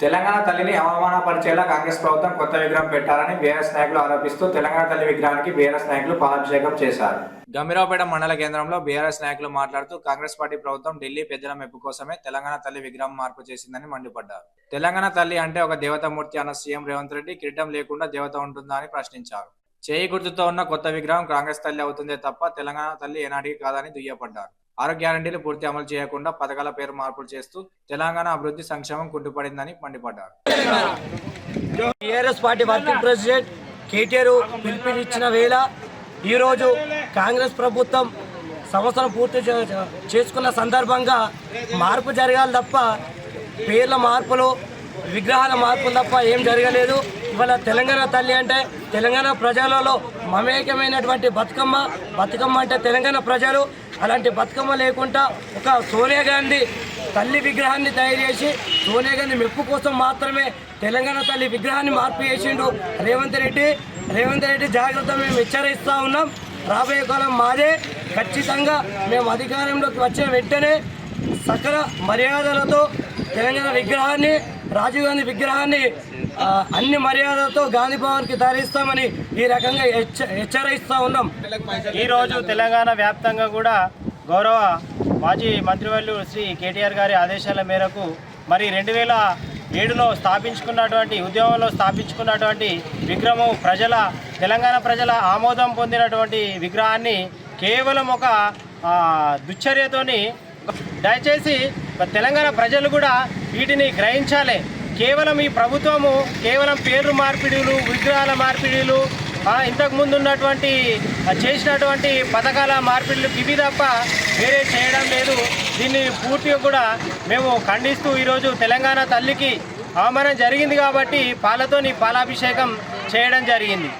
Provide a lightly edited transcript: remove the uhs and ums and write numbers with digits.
తెలంగాణ తల్లిని అవమానపరిచేలా కాంగ్రెస్ ప్రభుత్వం కొత్త విగ్రహం పెట్టాలని బీఆర్ఎస్ నాయకులు ఆరోపిస్తూ తెలంగాణ తల్లి విగ్రహానికి బీఆర్ఎస్ నాయకులు పాలాభిషేకం చేశారు. గంభీరావుపేట మండల కేంద్రంలో బీఆర్ఎస్ నాయకులు మాట్లాడుతూ కాంగ్రెస్ పార్టీ ప్రభుత్వం ఢిల్లీ పెద్దల మెప్పు కోసమే తెలంగాణ తల్లి విగ్రహం మార్పు చేసిందని మండిపడ్డారు. తెలంగాణ తల్లి అంటే ఒక దేవతామూర్తి అన్న సీఎం రేవంత్ రెడ్డి కిరీటం లేకుండా దేవత ఉంటుందా అని ప్రశ్నించారు. చేయి గుర్తుతో ఉన్న కొత్త విగ్రహం కాంగ్రెస్ తల్లి అవుతుందే తప్ప తెలంగాణ తల్లి ఏనాటికి కాదని దుయ్యపడ్డారు. 6 గ్యారంటీలు పూర్తి అమలు చేయకుండా పథకాల పేరు మార్పులు చేస్తూ తెలంగాణ అభివృద్ధి సంక్షేమం కుంటుపడిందని మండిపడ్డారు. TRS party working president KTR పిలుపునిచ్చిన వేళ ఈరోజు కాంగ్రెస్ ప్రభుత్వం సంవత్సరం పూర్తి చేసుకున్న సందర్భంగా మార్పు జరగాలి తప్ప పేర్ల మార్పులు విగ్రహాల మార్పులు తప్ప ఏం జరగలేదు. ఇవాళ తెలంగాణ తల్లి అంటే తెలంగాణ ప్రజలలో మమేకమైనటువంటి బతుకమ్మ అంటే తెలంగాణ ప్రజలు. అలాంటి బతుకమ్మ లేకుండా ఒక సోనియా గాంధీ తల్లి విగ్రహాన్ని తయారు చేసి సోనియా గాంధీ మెప్పు కోసం మాత్రమే తెలంగాణ తల్లి విగ్రహాన్ని మార్పు చేసిండు రేవంత్ రెడ్డి. జాగ్రత్త, మేము హెచ్చరిస్తూ ఉన్నాం. రాబోయే కాలం మాదే. ఖచ్చితంగా మేము అధికారంలోకి వచ్చిన వెంటనే సకల మర్యాదలతో తెలంగాణ విగ్రహాన్ని, రాజీవ్ గాంధీ విగ్రహాన్ని అన్ని మర్యాదలతో గాంధీ భవన్కి తరలిస్తామని ఈ రకంగా హెచ్చరిస్తూ ఉన్నాం. ఈరోజు తెలంగాణ వ్యాప్తంగా కూడా గౌరవ మాజీ మంత్రివర్యులు శ్రీ కేటీఆర్ గారి ఆదేశాల మేరకు మరి 2007లో ఉద్యమంలో స్థాపించుకున్నటువంటి విగ్రహం తెలంగాణ ప్రజల ఆమోదం పొందినటువంటి విగ్రహాన్ని కేవలం ఒక దుశ్చర్యతోని, దయచేసి తెలంగాణ ప్రజలు కూడా వీటిని గ్రహించాలి. కేవలం ఈ ప్రభుత్వము కేవలం పేర్లు మార్పిడిలు, విగ్రహాల మార్పిడిలు, ఇంతకుముందు చేసినటువంటి పథకాల మార్పిడిలు ఇవి తప్ప వేరే చేయడం లేదు. దీన్ని పూర్తిగా కూడా మేము ఖండిస్తూ ఈరోజు తెలంగాణ తల్లికి అవమానం జరిగింది కాబట్టి పాలతోని పాలాభిషేకం చేయడం జరిగింది.